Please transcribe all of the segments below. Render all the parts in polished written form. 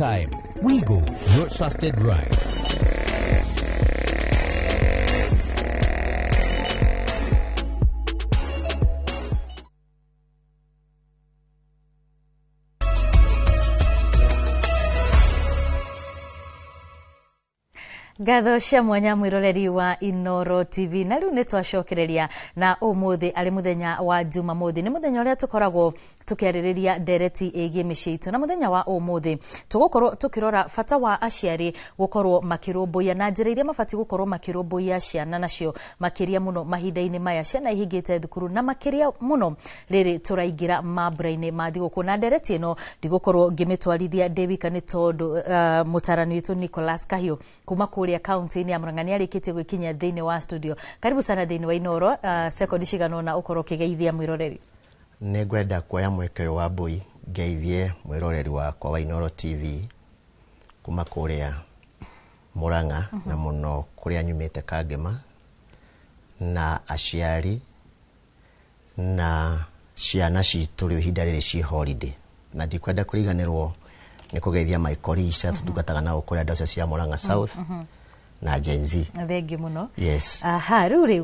Time. We go, your trusted ride. Ngatho cia mwanya mwiroreri wa Inoro TV na riu nitwacokereria na umuthi ari muthenya wa Jumamothi ni muthenya uria tukoragwo tukiaririria ndereti igie micii itu na muthenya wa umuthi tugukorwo tukirora bata wa aciari gukorwo makirumbuya na njira iria mabati gukorwo makirumbuya ciana nacio makiria muno mahinda-ini maya ciana ihingite thukuru na makiria muno riri turaingira mambura-ini ma thiguku na ndereti ino ndigukorwo ngimitwarithia ndewika ni tondu mutarani witu Nicholas Kahio kuma kuri akaunti-ini ya Murang'a arikitie gwikinya thiini wa studio. Karibu sana thiini wa Inoro. Sekondi cigana na ukoro kigeithia mwiroreri. Nĩngwenda kuoya mweke wa mbui ngeithie mwiroreri wakwa wa Inoro TV kuma kuria Murang'a na muno kuria nyumite Kangema na aciari na ciana citu riu ihinda riri ci holiday na ndikwenda kuriganirwo ni kugeithia my colleagues atutungataga nao kuria ndacio cia Murang'a South na Gen Z. Thengi muno. Yes. Ruri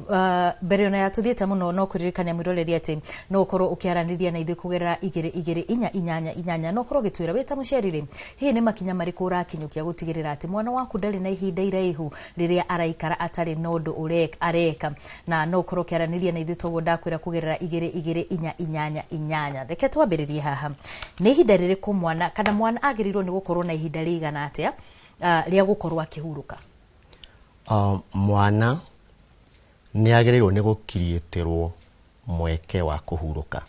mbere ona yatuthiete muno no kuririkania mwiroreri ati no ukorwo ukiaraniria na ithuĩ kugerera 2288 no ukorwo gitwira wita muciarire hihi ni makinya mariku urakinyukia gutigirira ati mwana waku ndari na ihinda iraihu riria araikara atari na undu areka na no ukorwo ukiaraniria na ithuĩ toguo ndakwira kugerera 2288 reke twambiririe haha ni ihinda ririku mwana kana mwana agirirwo ni gukorwo na ihinda rigana atia ria gukorwo akihuruka? Mwana ni agereirwo ni gukirieterwo mweke wa kuhuruka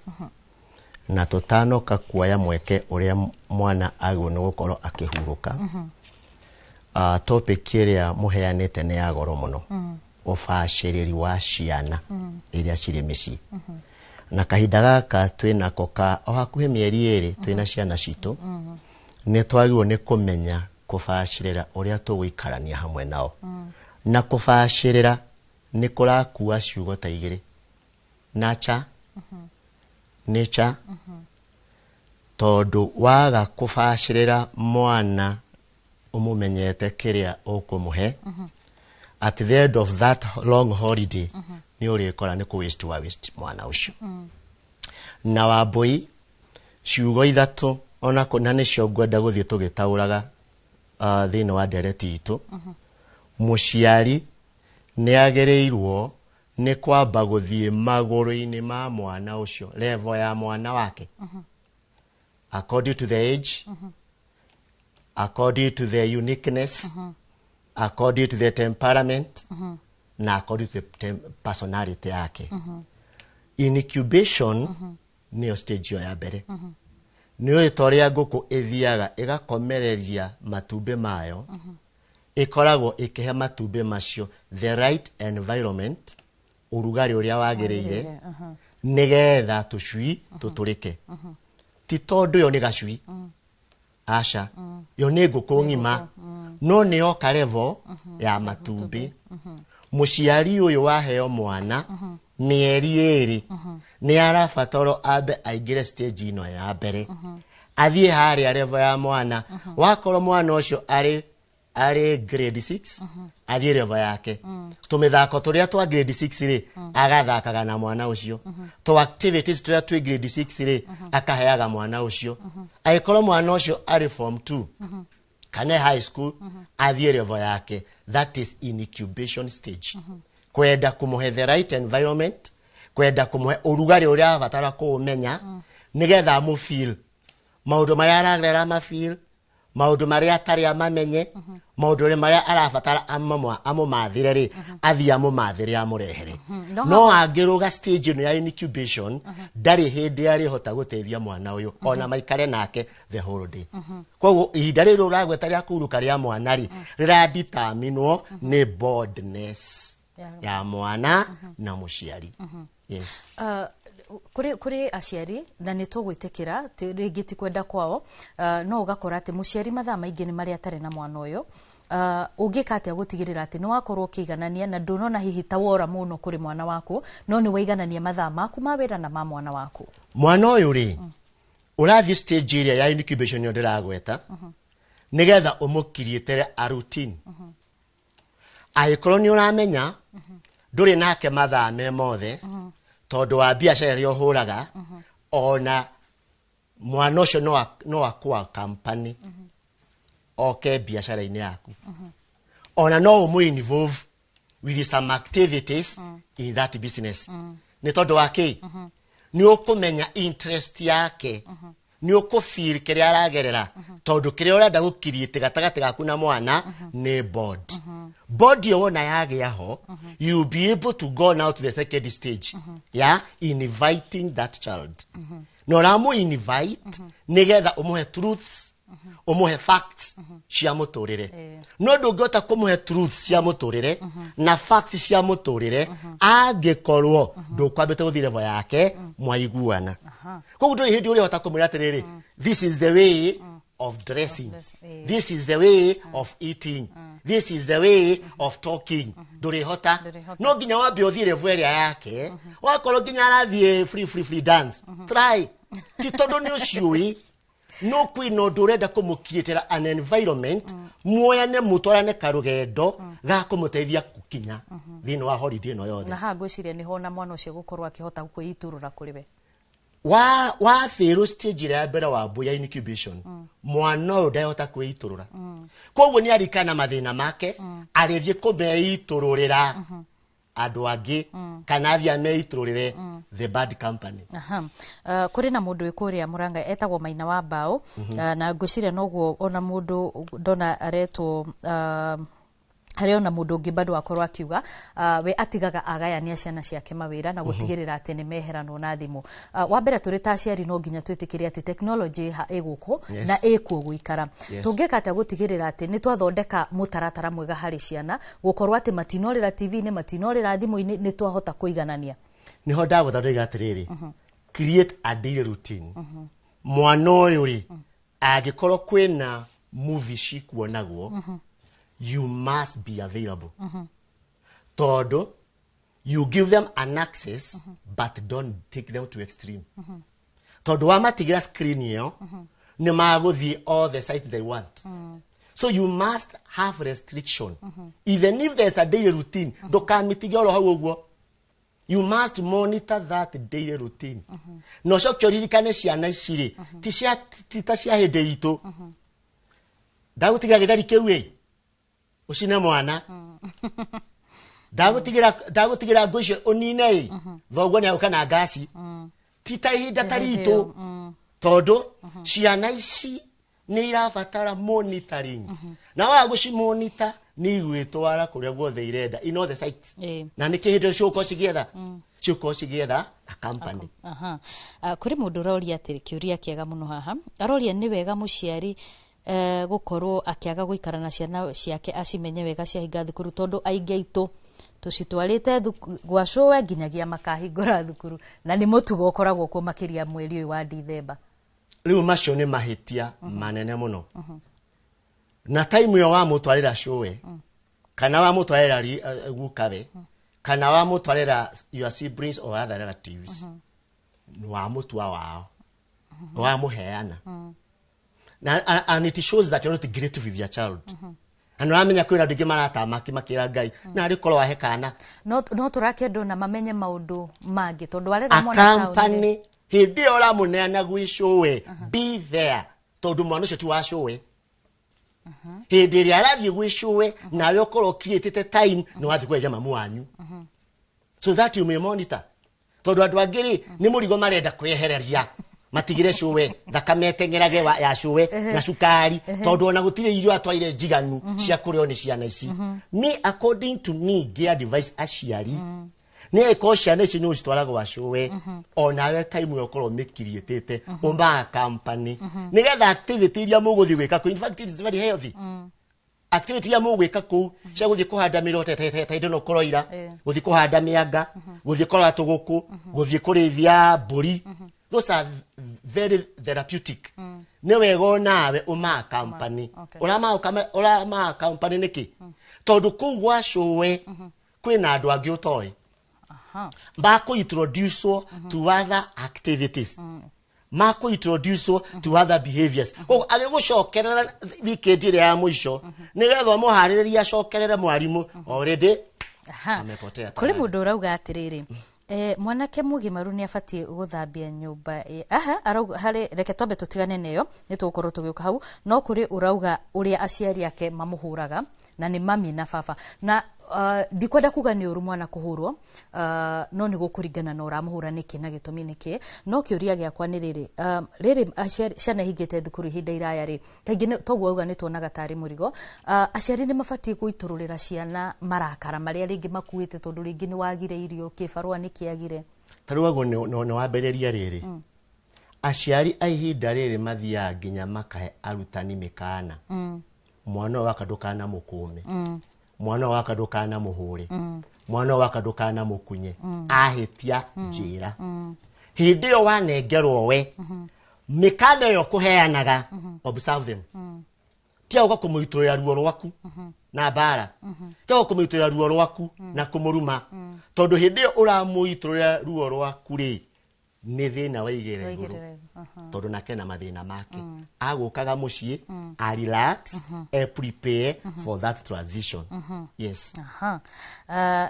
na tutanoka kuoya mweke uria mwana agwo ni gukorwo akihuruka. Topic iria muheanite ni ya goro muno. Ũbacĩrĩri wa ciana iria cirĩ mĩciĩ na kahinda gaka twinako ka o hakuhĩ mĩeri ĩrĩ twina ciana citu ni twagirwo ni kumenya kubacĩrĩra uria tũgũikarania hamwe nao na kubacĩrĩra ni kurakua ciugo ta igĩrĩ nature nature tondu waga kubacĩrĩra mwana umumenyete kiria ukumuhe at the end of that long holiday ni urikora ni ku waste mwana ucio na wambui ciugo ithatu ona kuna nicio ngwenda guthie tugitauraga thiini wa ndereti itu. Muciari ni agereirwo ni kwamba guthie maguru-ini ma mwana ucio level ya mwana wake according to the age, according to the uniqueness, according to the temperament na according to the personality yake. Incubation ni stage ya mbere. Niyo itoria nguku ithiaga igakomereria matumbe mayo ikoragwo ikihe matumbe macio the right environment urugari uria wagereire nigetha tucui tuturike ti tondu yo ni gacui asha yo ni nguku ngima no ni oka level ya matumbe. Muciari uyu waheo mwana mieri eri ni arabatoro abe aigire stage ino ya mbere athie haria level ya mwana wakorwo mwana ucio ari grade 6 athie level yake tumithako turia twa grade 6 ri agathakaga na mwana ucio to activities turia twa grade 6 ri akaheaga mwana ucio aikorwo mwana ucio ari form 2 kana high school athie level yake. That is incubation stage. Kwenda kumuhe the right environment, kwenda kumuhe urugari uria abatara kuumenya nigetha mu feel maundu maria aragerera ma feel maundu maria atari amamenye maundu maria arabatara amumathire ri athia amumathire amurehere no angiruga stage ino ya incubation ndari hindi ari hota gutethia mwana uyu ona maikare nake the whole day. Koguo ihinda riru uragweta ria kuruka ria mwana ri rira determinwo ni boldness ya mwana na muciari. Yes. Kuri aciari na nitugwitikira ringi ti kwenda kwao no ugakora ati muciari mathaa maingi ni maria atari na mwana uyu ungika atia gutigirira ati ni wakorwo ukiganania na ndunona hihi ta wora muno kuri mwana waku no ni waiganania mathaa maku ma wira na ma mwana waku. Mwana uyu ri urathi stage iria ya incubation yo ndiragweta nigetha umukirietera a routine aikorwo ni uramenya nduri nake mathaa me mothe tondu wa biacara ria uhuraga ona mwana ucio no akwa company oke biacara-ini yaku ona no umu involve with some activities in that business ni tondu wa ki ni ukumenya interest yake ni ukufeel kiria aragerera tondu kiria urenda gukiriete gatagati gaku na mwana ni board board yo wona yagia ho you be able to go now to the second stage yeah, inviting that child no ramu invite nigetha umuhe truths umuhe facts cia muturire no ndungota kumuhe truths cia muturire na facts cia muturire angikorwo ndukwambite guthire vo yake mwaiguana koguo nduri hindi uri hota kumwira atiriri this is the way of dressing this is the way of eating this is the way of talking nduri hota no nginya wambe uthire vo area yake wakorwo nginya arathie free dance try ti tondu ni uciui no kwino ndurenda kumukirietera an environment muoyane mutwarane karugendo ga kumuteithia gukinya thini wa holiday no yothe na ha ngwiciria ni hona mwana ucio gukorwo akihota kwiiturura kuriwe wa fero stage ya mbere wa boya incubation mwana uyu ndahota kwiiturura koguo ni arikana mathina make arithie kumeitururira andu angi kana athia meitururire the bad company kuri na mundu ikuria Muranga etagwo Maina wa Mbao na ngwiciria noguo ona mundu ndona aretwo hari ona mundu ungi bado akorwo akiuga we atigaga agayania ciana ciake mawira na gutigirira ati ni meheranwo na thimu wa mbere turi ta ciari no nginya twitikiria ati technology iguko na ikuo guikara tungika ati gutigirira ati ni twathondeka mutaratara mwega hari ciana gukorwo ati matinorira TV ni matinorira thimu ni twahota kuiganania niho ndaguthauriga atiriri create a daily routine mwana uyu ri agikorwo kwina movie cikuonagwo you must be available todo you give them an access but don't take them to extreme todo wamatigira screen yo ni maguthi all the sites they want so you must have restriction even if there's a daily routine do kamitiga ro hau ogwo you must monitor that daily routine no cokyoririkane ciana Cirĩ ti ta cia hinde itu ndagutigira githari kiu ucine mwana ndagutigira ngũcio unine thoguo ni aukana ngasi tita ihinda tarito tondu ciana ici ni irabatara monitoring na wa guci monitor ni gwitwara kuria guothe irenda in all the sites na ni kihindo ciuko cigietha a company kuri mundu roria atiri kiuria kiega muno haha aroria ni wega muciari gukorwo akiaga guikara na ciana ciake acimenye wega ciahinga thukuru tondu aingi aitu tucitwarite gwacũwe nginyagia makahingũra thukuru na ni mutugo ukoragwo kuo makiria mweri uyu wa Dithemba riu macio ni mahitia manene muno na time yo wa mutwarira cũwe kana wa mutwarira gukabe kana wa mutwarira your siblings or other relatives ni wa mutua wao wa muheana and it shows that you're not great with your child and ramenya kwina ndingi marata makira Ngai na ari korwo ahekana no turakendo na mamenye maundu mangi tondu arera mwana company hindi ora muneana gwicũwe be there tondu mwana ucio tu wa cũwe hindi ria arathie gwicũwe nawe ukorwo create time ni wathi kweja mamu wanyu so that you may monitor tondu andu angiri ni murigo marenda kwehereria matigire cũwe thakame tengerage ya cũwe na cukari tondu ona gutire irio atwaire njiganu cia kurio ni ciana ici me according to me gear device aciari ni eko ciana ici ni citwaragwo wa cũwe onawe time yo korwo mikirietete umba company nigetha activity iria muguthi gwika ku in fact it is very healthy activity ya mugwika ku cia guthi kuhanda miro tete no koroira guthi kuhanda mianga guthi kora tuguku guthi kurithia mburi those are very therapeutic ne wego nawe uma company urama company niki tondu kugwa cũwe kwina andu angi utoi ba ku introduce to other activities mako introduce to other behaviors agigucokerera weekend ile ya mwisho nigetha muhaririria acokerere mwarimu already amepotea. Kuri mundu urauga atiriri mwanake mugimaru ni abatie guthambia nyumba arauga hari reke twambe tutigane neyo nitugukorwo tugiuka hau no kuri urauga uria aciari ake mamuhuraga na ni mami na baba na ndikwenda kuga ni uru mwana kuhurwo no ni gukuringana na uramuhura niki na gitumi niki no kiuria giakwa ni riri ciana hingite thukuru hinda iraya ri kaingi toguo uga ni tuonaga tari murigo aciari ni mabatie guitururira ciana marakara maria ringi makuite tondu ringi ni wagire irio kibarua ni kiagire taruago no wamberiria riri aciari aihinda riri mathia nginya makahe arutani mikana mwana wakadukana mukume mwana wakadukana muhure mwana wakadukana mukunye ahitia njira hindi yo wanengerwo we mikana yo kuheanaga observe them tia uga kumuiturira ruo rwaku na bara tia uga kumuiturira ruo rwaku na kumuruma tondu hindi yo uramuiturira ruo rwaku ri ni thina waigire nguru tondu nake na mathina make agukaga muciĩ a relax prepare for that transition. Yes.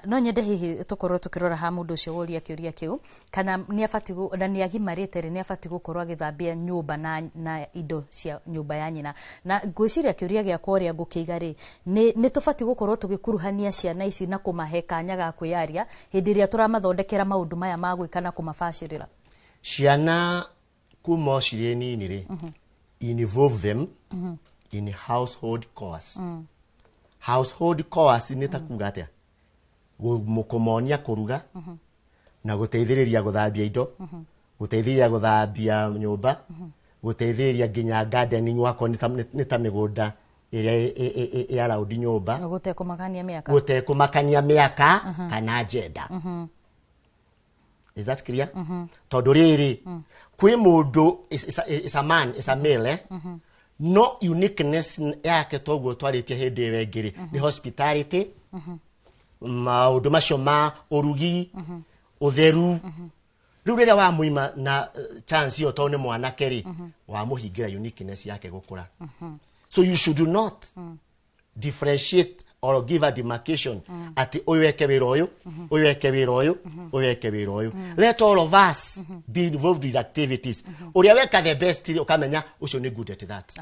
No nyende hihi tukorwo tukirora ha mundu ucio woria kiuria kiu kana ni abatigu na ni agimarite ri ni abatigu korwo agithambia nyumba na indo cia nyumba ya nyina na ngwiciria kiuria giakwa uria ngukiiga ri ni tubatigu korwo tugikuruhania ciana ici na kumahe kanya ga kwiyaria hindi ria turamathondekera maundu maya ma gwikana kumabacirira ciana kuma cirĩ nini ri involve them in household chores. Household chores ni takuga atia mukomonia kuruga na guteithiriria guthambia indo guteithiriria guthambia nyumba guteithiriria nginya gardening wako ni ta migunda iria ya raudi nyumba gutekumakania miaka kana jeda. Is that clear? Tondu riri kwi mundu is a man, is a male no uniqueness yake toguo twaritie hindi wengiri ni hospitality maundu macio ma urugi utheru riu riria wa muima na chance yo to ni mwanake ri wa muhingira uniqueness yake gukura. So you should not differentiate or give a demarcation ati uyu eke wira uyu uyu eke wira uyu uyu eke wira uyu. Let all of us be involved with activities. Uria weka the best ukamenya ucio ni good at that.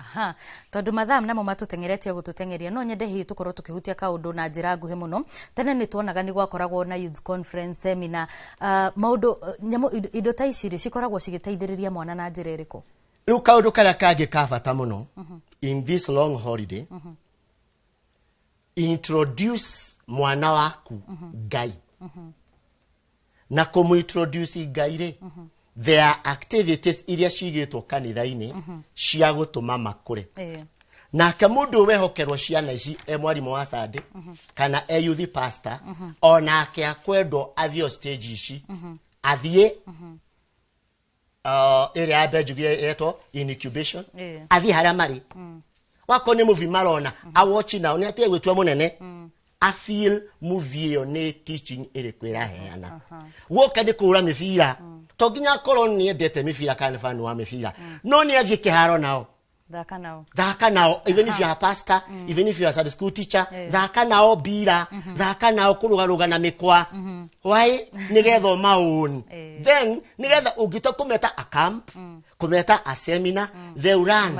Tondu matham namo matutengeretie gututengeria no nyende hi tukorwo tukihutia kaundu na njira nguhe muno tene ni tuonaga ni gwakoragwo na youth conference seminar maundu nyamo indo ta iciri cikoragwo cigiteithiriria mwana na njira iriku riu kaundu karia kangi ka bata muno in this long holiday introduce mwana waku Ngai na kumuintroduce Ngai ri there are activities iria cigitwo kanitha-ini cia gutuma makure nake mundu wehokerwo ciana ici mwarimu wa Sunday kana youth pastor onake akwendo athio stage ici athie area abejugie eto incubation athie haria mari wako ni movie marona a watch now ni atie gwetua munene a feel movie yo ni teaching iri kwira heana woka ni kura mifira to ginya korwo ni endete mifira kana fan wa mifira no ni athie kiharo nao thaka nao even if you are a pastor even if you are a Sunday school teacher thaka nao bira thaka nao kurugaruga na mikwa why nigetho maun then nigetha ugito kumeta a camp kumeta a seminar they run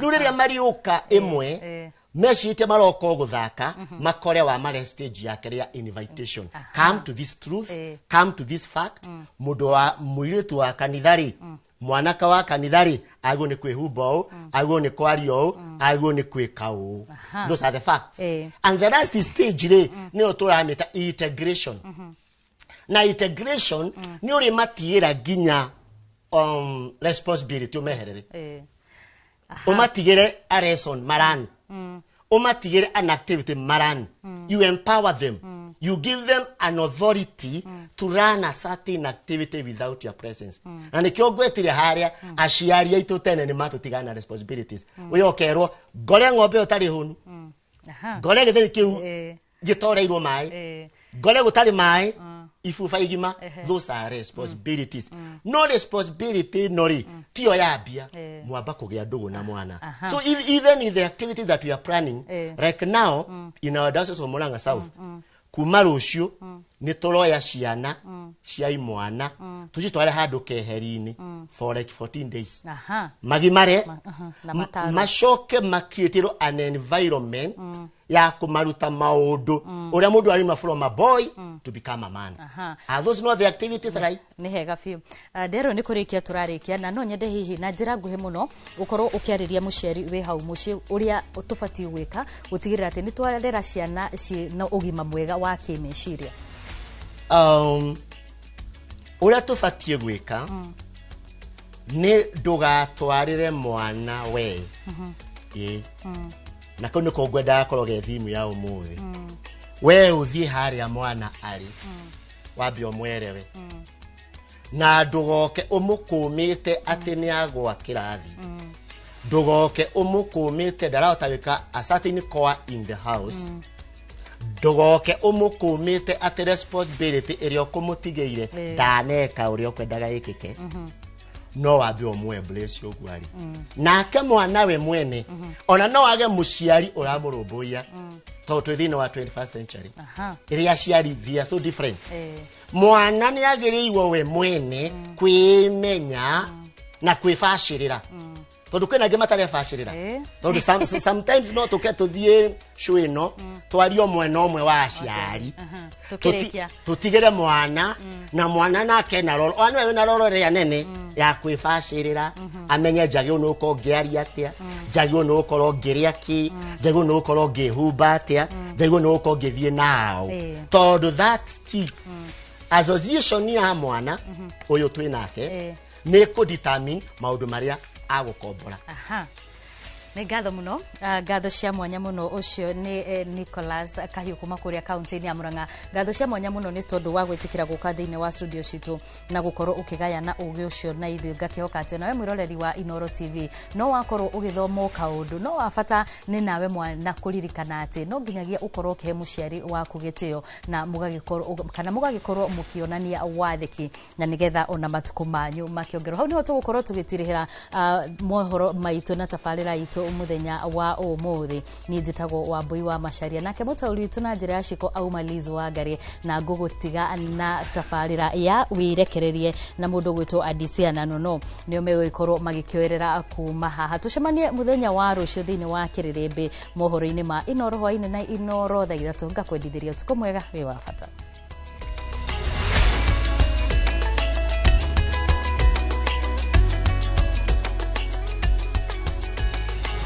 ruriria mariuka imwe meshite maroko guthaka makore wa mare stage yake ria invitation come to this truth come to this fact mudo wa muiritu wa kanithari mwanaka wa kanithari ago ni kwihumba ago ni kwario ago ni kwika those are the facts and the last stage re ni oturamita integration na integration ni uri matiira ginya responsibility umeherere umatigire a lesson maran umatigire an activity maran you empower them you give them an authority to run a certain activity without your presence and ikiogwetire haria aciari aitu tene ni matutigana responsibilities uyokerwo ngore ng'ombe utari hunu ngore githeri kiu gitoreirwo mai ngore gutari mai ifuba igima, those are responsibilities. No responsibility nori tio yabia mwamba kugea ndugu na mwana. So even in the activities that we are planning right now in our diocese of Murang'a South, kuma rucio ni toroya ciana cia imwana tucitware handu keheri-ini for like 14 days. Magimare macoke makreatirwo an environment ya kumaruta maundu uria mundu arima from a boy to become a man. Are those not the activities right? Ni hega fiu. Ndero ni kurikia turarikia na no nyende hihi na njira nguhe muno ukorwo ukiariria muciari we hau muciĩ uria tubati gwika gutigirira ati ni twarera ciana na ugima mwega wa kimeciria. Uria tubati gwika ni ndugatwarire mwana we. Na kono ko gwenda akoroge thimu ya umuthi. We uthie haria mwana ari. Wambe omwerewe. Na ndugoke umukumite ati ni agwa kirathi. Ndugoke umukumite ndarahota gwika a certain core in the house. Ndugoke umukumite ati responsibility iria kumutigeire ndaneka uria kwendaga ikike. No wambe omwe bless yo gwari. Nake mwana we mwene ona no age muciari uramurumbuya. To thina wa 21st century. Iria ciari they so different. Mwana ni agiriirwo we mwene kwimenya na kwifashirira. Tondu kwina ngi matare fashirira. Tondu sometimes no tuke tuthie shwino twario mwena omwe wa ciari. Tutigire mwana na mwana nake na roro. Ona we na roro ria nene ya kwifashirira. Amenye njagio no ko ngiaria atia. Njagio no ko ngiria ki. Njagio no ko ngihumba atia. Njagio no ko ngithie nao. Tondu that still association ya mwana uyu twinake ni ku determine maundu maria agukombora. Ni ngatho muno ngatho cia mwanya muno ucio ni Nicholas Kahiu kuma kuria county ya Murang'a. Ngatho cia mwanya muno ni tondu wa gwitikira guka thiine wa studio citu na gukorwo ukigaya na ugi ucio na ithu ngakihoka ati nawe mwiroreri wa Inoro TV no wakorwo ugithomo kaundu no wafata ni nawe mwana kuririkana ati no nginyagia ukorwo ke muciari waku gitio na mugagikorwo kana mugagikorwo mukionania wathiki na nigetha ona matuku manyu makiongerwo. Hau niho tugukorwo tugitirihira mohoro maitu na tafarira itu umuthenya wa umuthi. Ni njitagwo wa Mbui wa Macharia nake mutauri witu na njira ya ciko aumalizo wa ngari na ngugutiga na tafarira ya wirekererie na mundu gwitwo Adiciana nono nio megwikorwo magikioerera kuma haha. Tucemanie muthenya wa rucio thiini wa Kiririmbi mohoro-ini ma Inoro hwaini na Inoro thaa 3 ngakwendithiria utuko mwega wi wa bata.